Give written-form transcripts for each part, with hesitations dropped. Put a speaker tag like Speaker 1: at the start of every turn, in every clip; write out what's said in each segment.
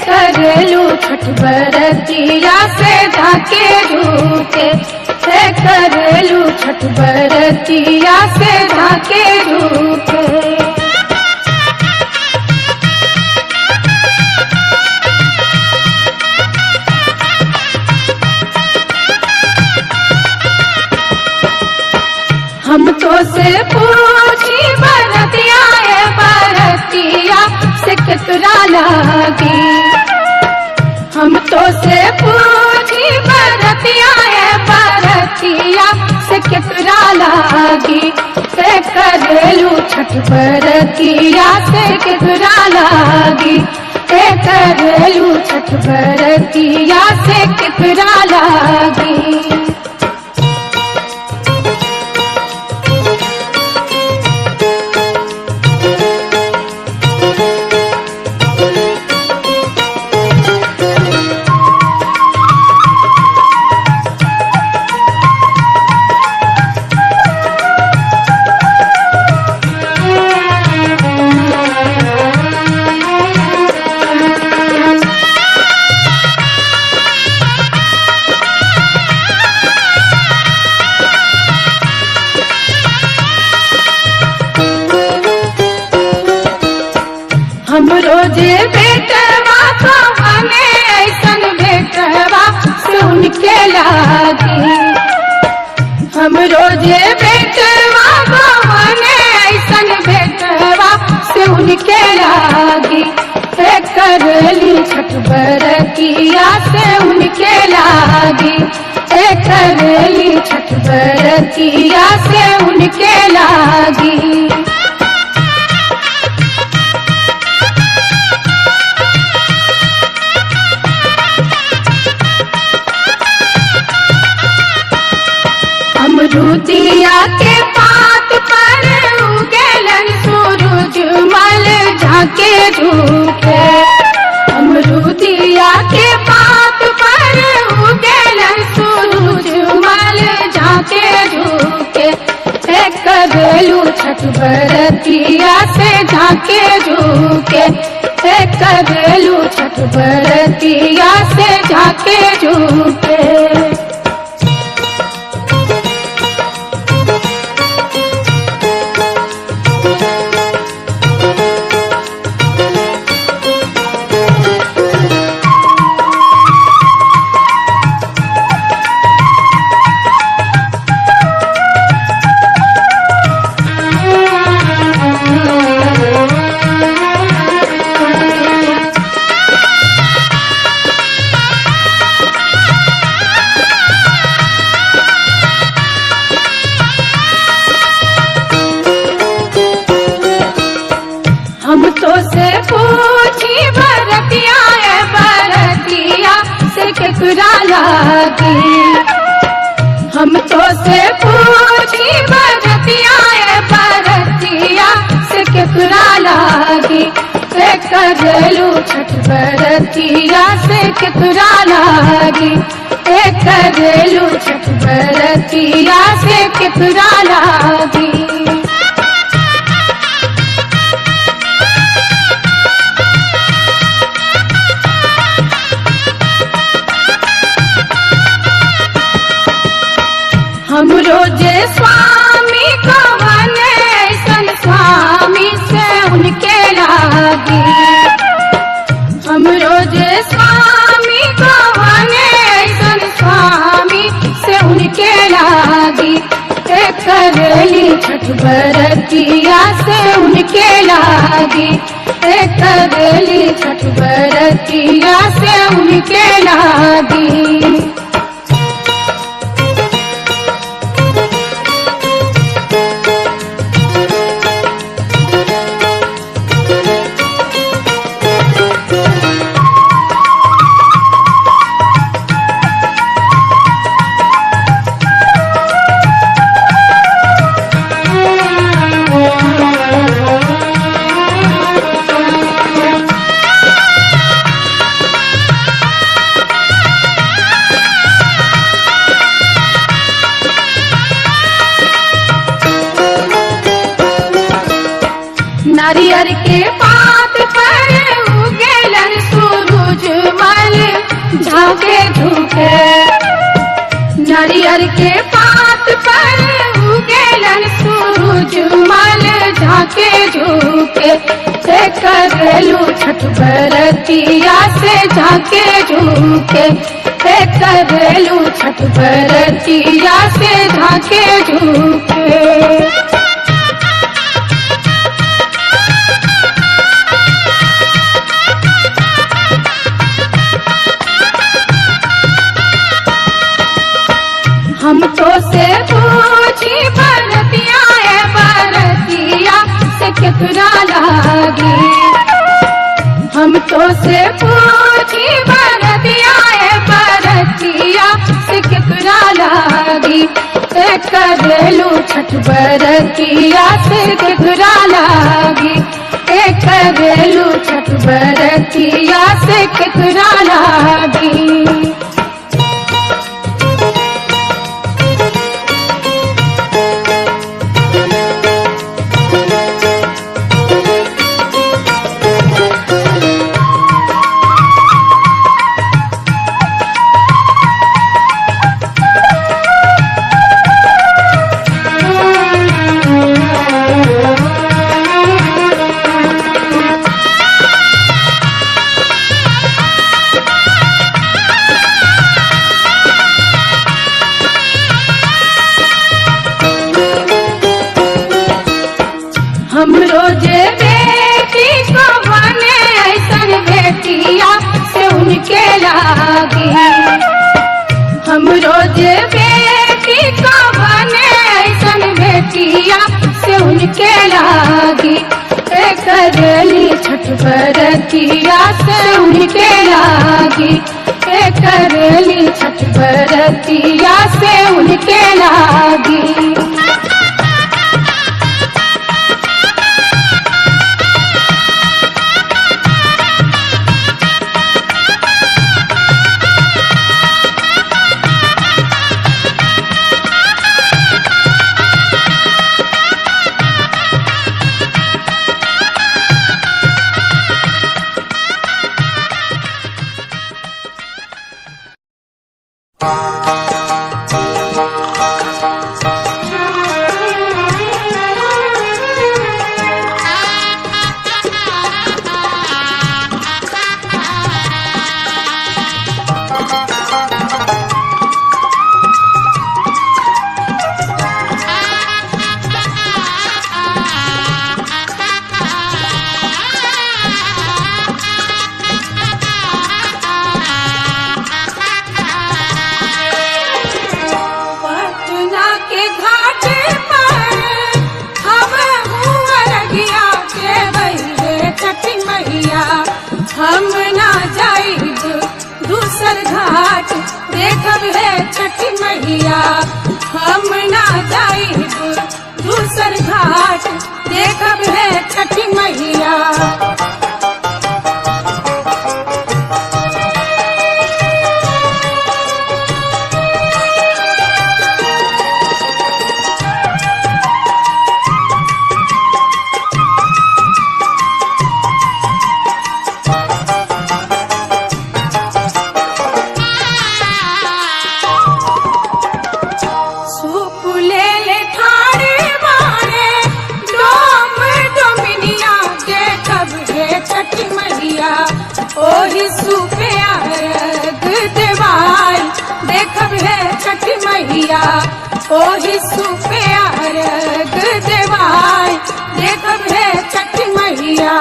Speaker 1: करेलू छठ बरतिया से ढाके रूके से करेलू छठ बरतिया से ढाके रूके। हम तो से पूछी बरतिया बरतिया से कितना लागी। हम तो से पूछी बरतिया बरतिया से कितना लागी। से करेलू छठ बरतिया से कितना लागी। से करेलू छठ बरतिया से कितना लागी। हम रोजे बेटवा तो हमें ऐसन बेटवा सुन के लागी। हम रोजे बेटवा तो हमें ऐसन बेटवा सुन के लागी। से करेली छठ बरतिया से उनके लागी। से करेली छठ बरतिया से उनके लागी। अमरूदिया के पात पर उगेलन सूरज मल झाके झूके। अमरूदिया के पात पर उगेलन सूरज मल झाके झूके। से करेलू छठ बरतिया से झाके झूके। से करेलू छठ बरतिया से झाके झूके। हम तो से पूछी बरतिया बरतिया से केकरा लागी। हम तो से पूछी बरतिया बरतिया से केकरा लागी। से करेलू छठ बरतिया से केकरा लागी। से करेलू छठ बरतिया से केकरा लागी। हम रोजे स्वामी कवन ऐसन स्वामी से उनके लागी। हम रोजे स्वामी कवन ऐसन स्वामी से उनके लागी। से करेली छठ बरतिया से उनके लागी। से करेली छठ बरतिया से उनके लागी। नारियर के पात पर उगेलन सूरज आगे झुके। नारियल के पात पर उगेलन सूरज मल झाके झुके। से करेलू छठ बरतिया से झाके झुके। से करेलू छठ बरतिया से झाके झुके। हम तो से पूछी बरतिया है बरतिया से केकरा लागी। हम तो से पूछी बरतिया है बरतिया से केकरा लागी। से करेलू छठ बरतिया से केकरा लागी। से करेलू छठ बरतिया से केकरा लागी। हम रोजे बेटी को बने ऐसन बेटिया से उनके लागी। हम रोजे बेटी को बने ऐसन बेटिया से उनके लागी। करेली छठ बरतिया से उनके लागी। करेली छठ बरतिया से उनके लागी। हम ना जाइब दूसर घाट देखब है छठी मैया। हम ना जाइब दूसर घाट देखब है छठी मैया। ओही सुपे अर्घ देवाई देखब है छठी मैया। ओही सुपे अर्घ देवाई देखब है छठी मैया।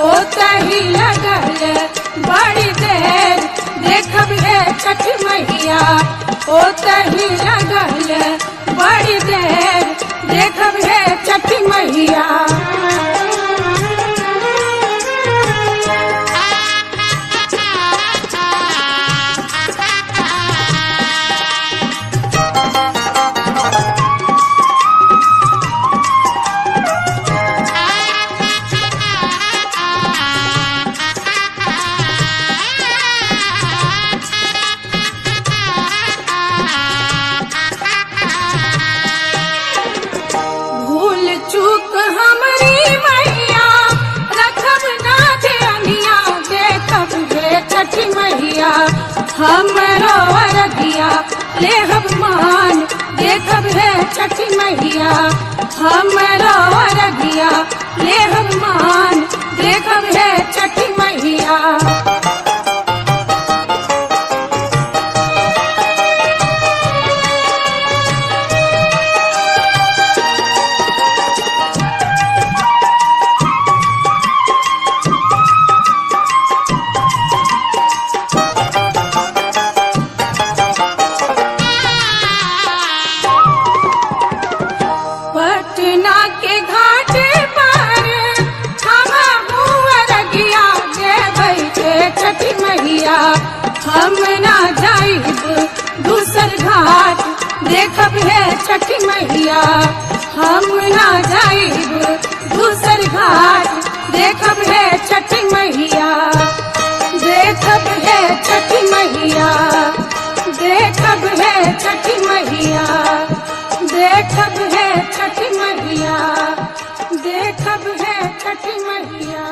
Speaker 1: ओ तही लगल बड़ी देर देखब हे छठ मैया ओ तही लगल बड़ी देर देखब हे छठ मैया चूक हमरी मैया रखब ना ध्यानिया देखब हे छठी मैया हमरो अरगिया लेहब मान देखब हे छठी मैया हमरो अरगिया लेहब मान देखब हे छठी मैया पटना के घाट पर हम अरगिया देबै के छठी मैया हम ना जाइब दूसर घाट देखब हे छठी मैया हम ना जाइब दूसर घाट देखब हे छठी मैया देखब हे छठी मैया देखब हे छठी मैया देखब हे छठी मैया देखब हे छठी मैया।